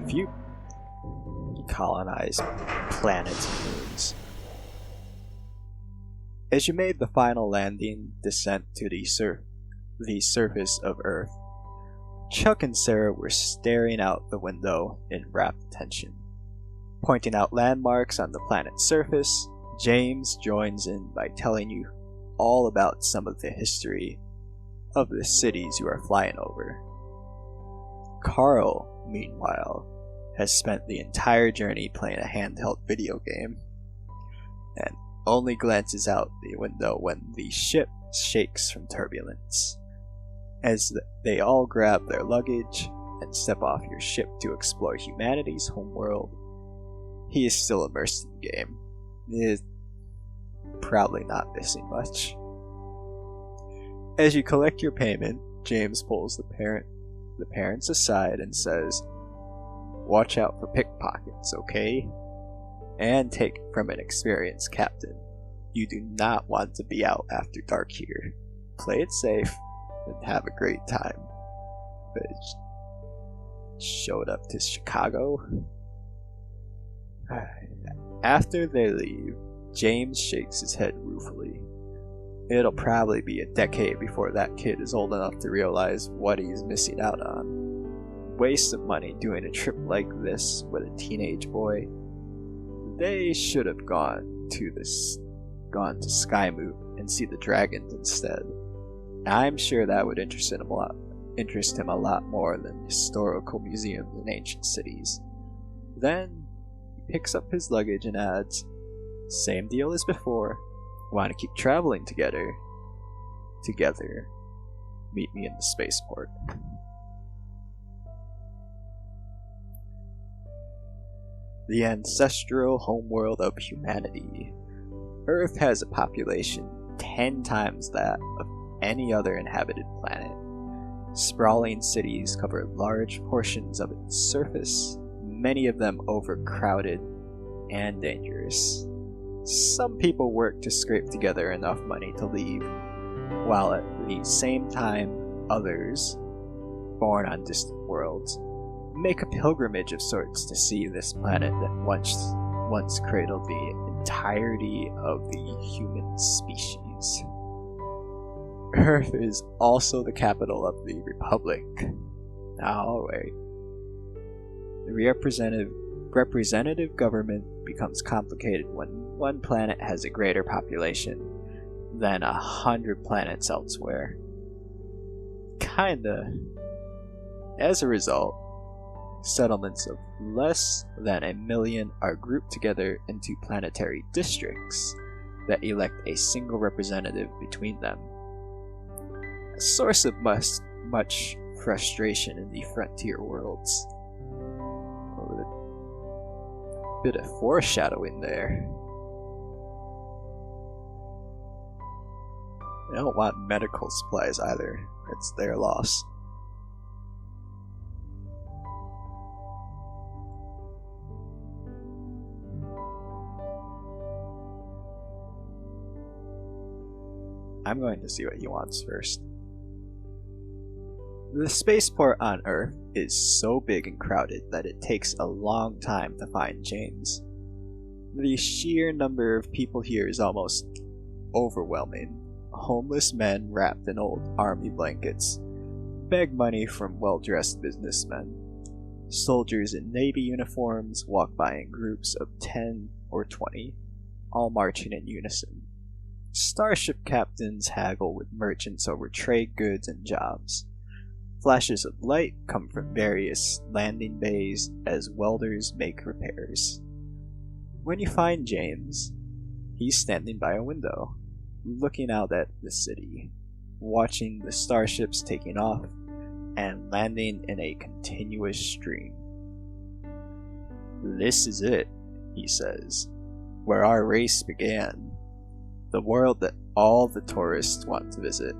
a few colonized planets and moons. As you made the final landing descent to the surface of Earth, Chuck and Sarah were staring out the window in rapt attention. Pointing out landmarks on the planet's surface, James joins in by telling you all about some of the history of the cities you are flying over. Carl, meanwhile, has spent the entire journey playing a handheld video game, and only glances out the window when the ship shakes from turbulence. As they all grab their luggage and step off your ship to explore humanity's homeworld, he is still immersed in the game. He is probably not missing much. As you collect your payment, James pulls the parents aside and says, "Watch out for pickpockets, okay? And take it from an experienced captain. You do not want to be out after dark here. Play it safe and have a great time." But showed up to Chicago. After they leave, James shakes his head ruefully. It'll probably be a decade before that kid is old enough to realize what he's missing out on. Waste of money doing a trip like this with a teenage boy. They should have gone to Skymoot and see the dragons instead. I'm sure that would interest him a lot more than historical museums and ancient cities. Then he picks up his luggage and adds, "Same deal as before. Want to keep traveling together? Meet me in the spaceport." The ancestral homeworld of humanity. Earth has a population 10 times that of any other inhabited planet. Sprawling cities cover large portions of its surface, many of them overcrowded and dangerous. Some people work to scrape together enough money to leave, while at the same time others, born on distant worlds, make a pilgrimage of sorts to see this planet that once cradled the entirety of the human species. Earth is also the capital of the Republic. Now, wait. The representative government becomes complicated when one planet has a greater population than 100 planets elsewhere. Kinda. As a result, settlements of less than 1 million are grouped together into planetary districts that elect a single representative between them. A source of much frustration in the frontier worlds. A bit of foreshadowing there. They don't want medical supplies either. It's their loss. I'm going to see what he wants first. The spaceport on Earth is so big and crowded that it takes a long time to find James. The sheer number of people here is almost overwhelming. Homeless men wrapped in old army blankets beg money from well-dressed businessmen. Soldiers in Navy uniforms walk by in groups of 10 or 20, all marching in unison. Starship captains haggle with merchants over trade goods and jobs. Flashes of light come from various landing bays as welders make repairs. When you find James, he's standing by a window, looking out at the city, watching the starships taking off and landing in a continuous stream. "This is it," he says, "where our race began. The world that all the tourists want to visit,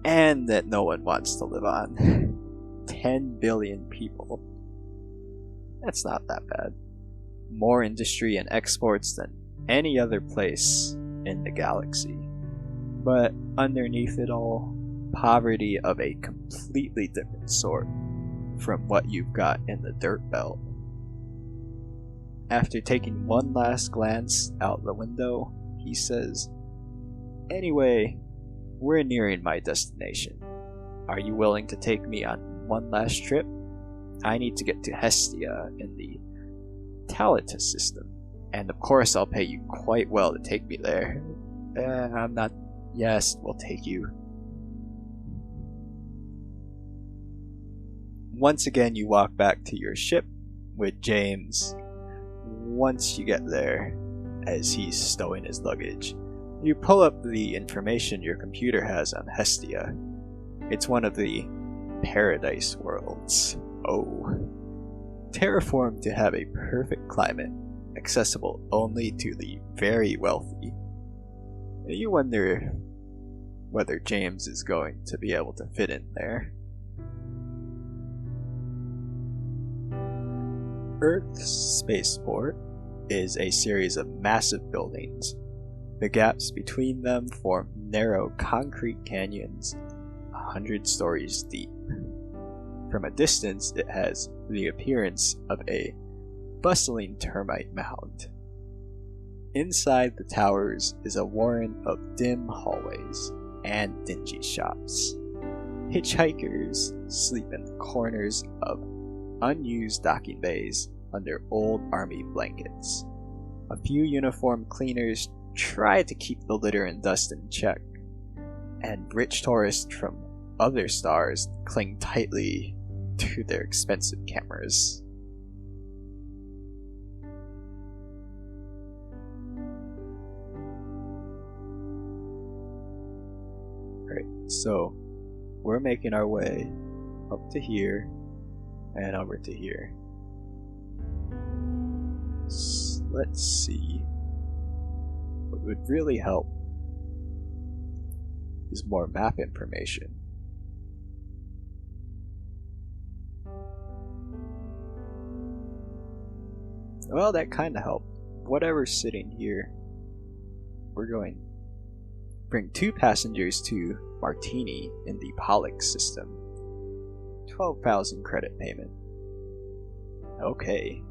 and that no one wants to live on. 10 billion people. That's not that bad. More industry and exports than any other place in the galaxy. But underneath it all, poverty of a completely different sort. from what you've got in the dirt belt. After taking one last glance out the window, he says, "Anyway, we're nearing my destination. Are you willing to take me on one last trip? I need to get to Hestia in the Talatus system, and of course I'll pay you quite well to take me there." I'm not... Yes, we'll take you. Once again, you walk back to your ship with James. Once you get there, as he's stowing his luggage, you pull up the information your computer has on Hestia. It's one of the paradise worlds. Oh. Terraformed to have a perfect climate, accessible only to the very wealthy. You wonder whether James is going to be able to fit in there. Earth's spaceport is a series of massive buildings. The gaps between them form narrow concrete canyons 100 stories deep. From a distance, it has the appearance of a bustling termite mound. Inside the towers is a warren of dim hallways and dingy shops. Hitchhikers sleep in the corners of unused docking bays under old army blankets. A few uniformed cleaners try to keep the litter and dust in check, and rich tourists from other stars cling tightly to their expensive cameras. Alright, so we're making our way up to here and over to here. Let's see. What would really help is more map information. Well, that kind of helped. Whatever's sitting here, we're going to bring 2 passengers to Martini in the Pollux system. 12,000 credit payment. Okay.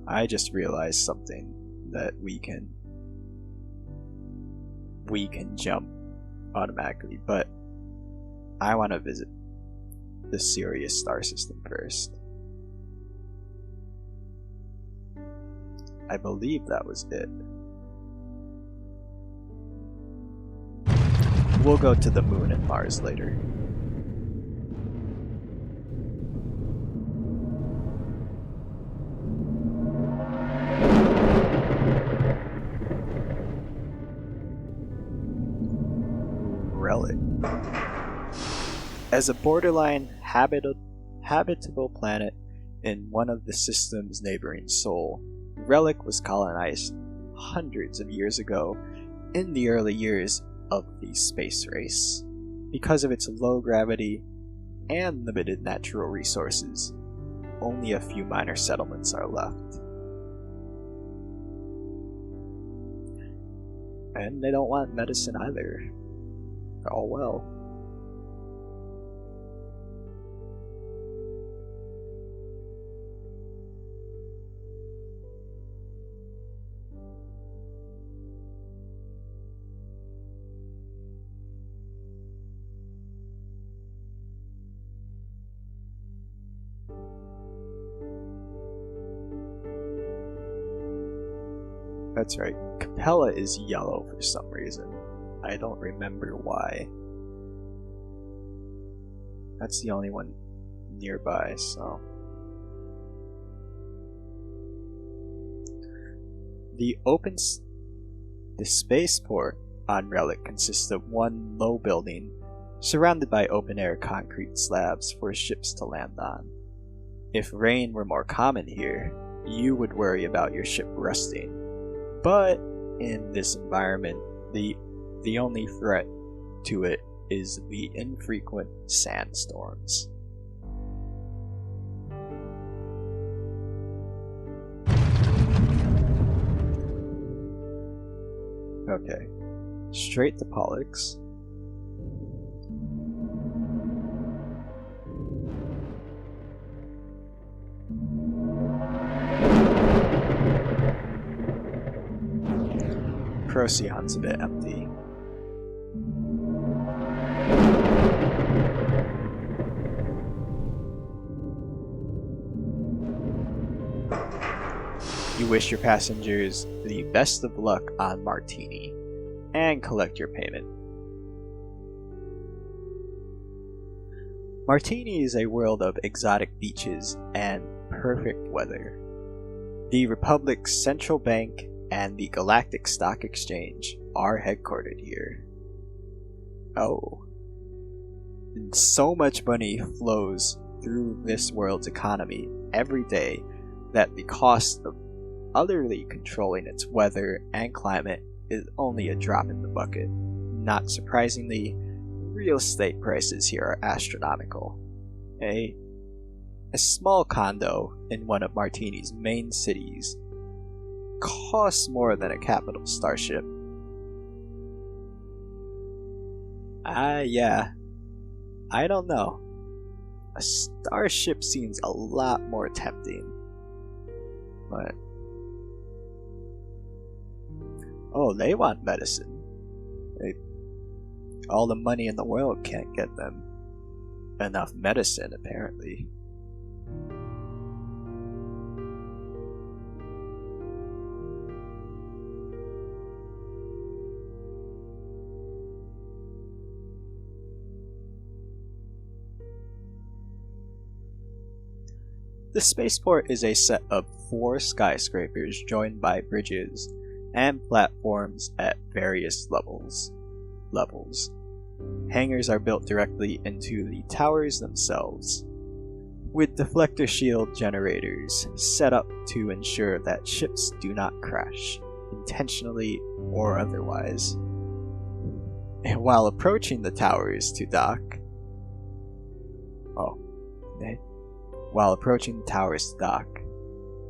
I just realized something that we can jump automatically, but I want to visit the Sirius star system first. I believe that was it. We'll go to the moon and Mars later. Relic. As a borderline habitable planet in one of the system's neighboring Sol, Relic was colonized hundreds of years ago in the early years of the space race. Because of its low gravity and limited natural resources, only a few minor settlements are left. And they don't want medicine either. Oh well. That's right. Capella is yellow for some reason. I don't remember why. That's the only one nearby, so... The spaceport on Relic consists of one low building, surrounded by open-air concrete slabs for ships to land on. If rain were more common here, you would worry about your ship rusting. But in this environment, the only threat to it is the infrequent sandstorms. Okay. Straight to Pollux. Procyon's a bit empty. You wish your passengers the best of luck on Martini, and collect your payment. Martini is a world of exotic beaches and perfect weather. The Republic's central bank and the Galactic Stock Exchange are headquartered here. Oh. And so much money flows through this world's economy every day that the cost of utterly controlling its weather and climate is only a drop in the bucket. Not surprisingly, real estate prices here are astronomical. A small condo in one of Martini's main cities costs more than a capital starship. Yeah. I don't know. A starship seems a lot more tempting. But... oh, they want medicine. All the money in the world can't get them enough medicine, apparently. The spaceport is a set of 4 skyscrapers joined by bridges and platforms at various levels. Hangars are built directly into the towers themselves, with deflector shield generators set up to ensure that ships do not crash, intentionally or otherwise. And while approaching the towers to dock,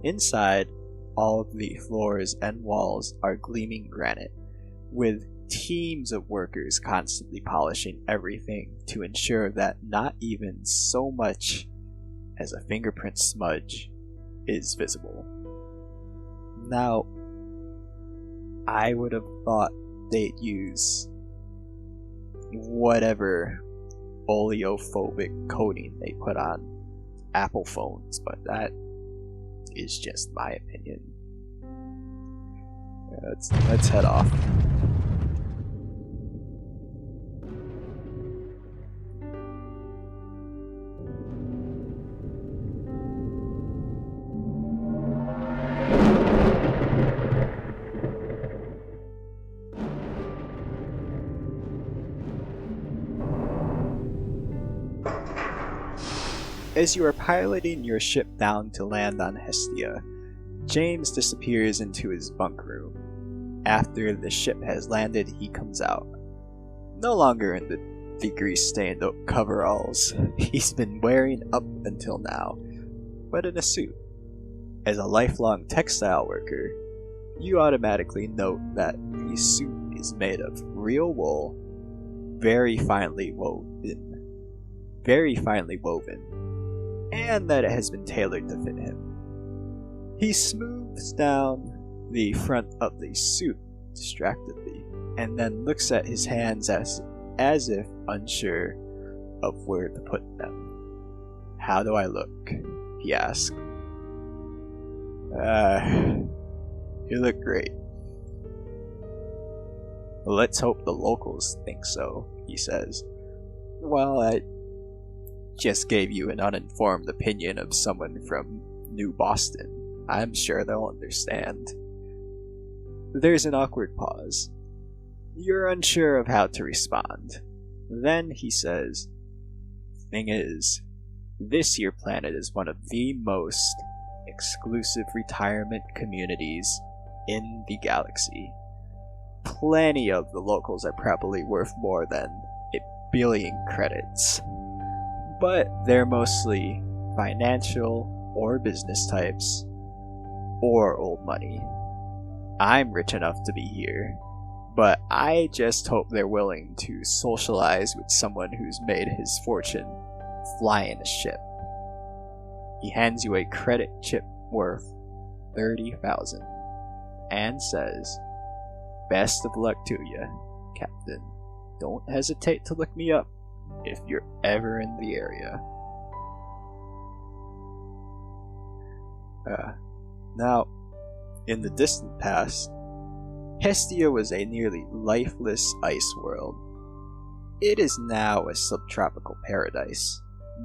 inside, all of the floors and walls are gleaming granite, with teams of workers constantly polishing everything to ensure that not even so much as a fingerprint smudge is visible. Now, I would have thought they'd use whatever oleophobic coating they put on Apple phones, but that is just my opinion. Let's head off. As you are piloting your ship down to land on Hestia, James disappears into his bunk room. After the ship has landed, he comes out. No longer in the grease-stained coveralls he's been wearing up until now, but in a suit. As a lifelong textile worker, you automatically note that the suit is made of real wool, very finely woven, and that it has been tailored to fit him. He smooths down the front of the suit distractedly, and then looks at his hands as if unsure of where to put them. "How do I look?" he asks. You look great." "Let's hope the locals think so," he says. "Well, I just gave you an uninformed opinion of someone from New Boston. I'm sure they'll understand." There's an awkward pause. You're unsure of how to respond. Then he says, "Thing is, this here planet is one of the most exclusive retirement communities in the galaxy. Plenty of the locals are probably worth more than 1,000,000,000 credits. But they're mostly financial or business types, or old money. I'm rich enough to be here, But I just hope they're willing to socialize with someone who's made his fortune flying a ship. He hands you a credit chip worth 30,000 and says, "Best of luck to you, Captain. Don't hesitate to look me up if you're ever in the area." Now, in the distant past, Hestia was a nearly lifeless ice world. It is now a subtropical paradise,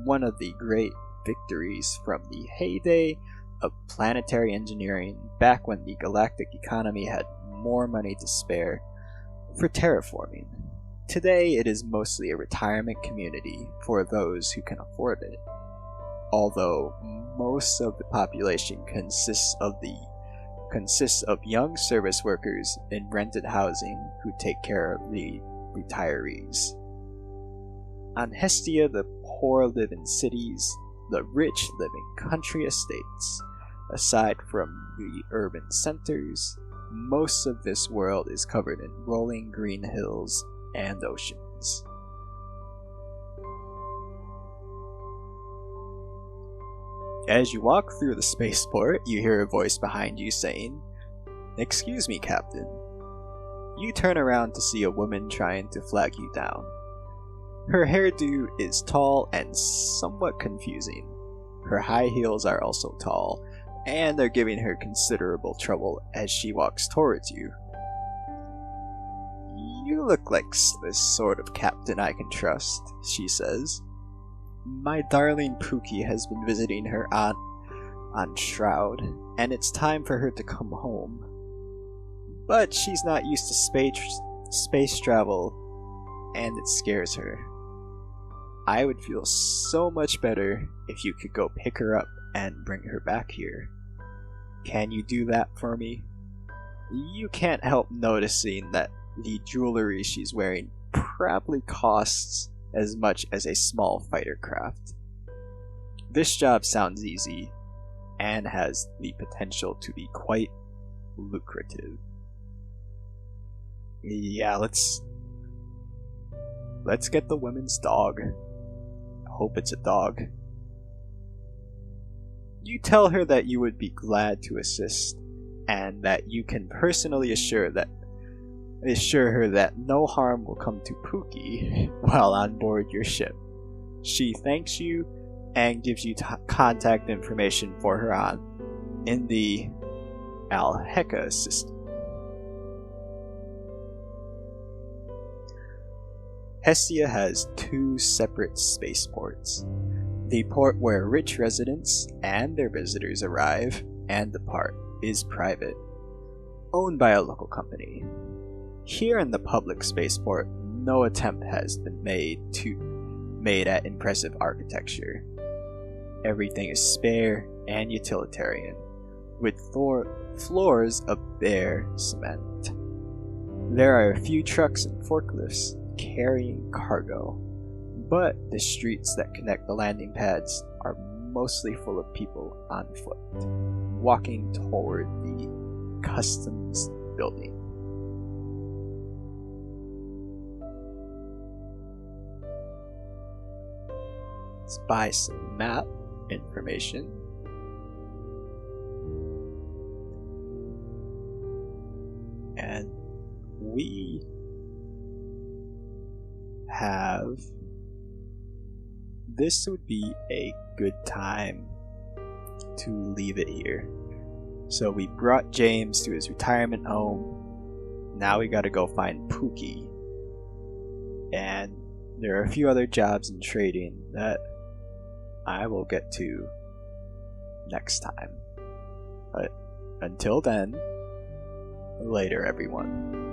one of the great victories from the heyday of planetary engineering back when the galactic economy had more money to spare for terraforming. Today it is mostly a retirement community for those who can afford it, although most of the population consists of young service workers in rented housing who take care of the retirees. On Hestia, the poor live in cities, the rich live in country estates. Aside from the urban centers, most of this world is covered in rolling green hills and oceans. As you walk through the spaceport, you hear a voice behind you saying, "Excuse me, Captain." You turn around to see a woman trying to flag you down. Her hairdo is tall and somewhat confusing. Her high heels are also tall, and they're giving her considerable trouble as she walks towards you. "You look like the sort of captain I can trust," she says. "My darling Pookie has been visiting her aunt on Shroud, and it's time for her to come home. But she's not used to space travel, and it scares her. I would feel so much better if you could go pick her up and bring her back here. Can you do that for me?" You can't help noticing that the jewelry she's wearing probably costs as much as a small fighter craft. This job sounds easy and has the potential to be quite lucrative. Yeah, let's get the woman's dog. I hope it's a dog. You tell her that you would be glad to assist and that you can personally assure her that no harm will come to Pookie while on board your ship. She thanks you and gives you contact information for her aunt in the Alheka system. Hestia has two separate spaceports. The port where rich residents and their visitors arrive and depart is private, owned by a local company. Here in the public spaceport, no attempt has been made at impressive architecture. Everything is spare and utilitarian, with floors of bare cement. There are a few trucks and forklifts carrying cargo, but the streets that connect the landing pads are mostly full of people on foot, walking toward the customs building. Let's buy some map information. And we have... This would be a good time to leave it here. So we brought James to his retirement home. Now we gotta go find Pookie. And there are a few other jobs in trading that I will get to next time. But until then, later everyone.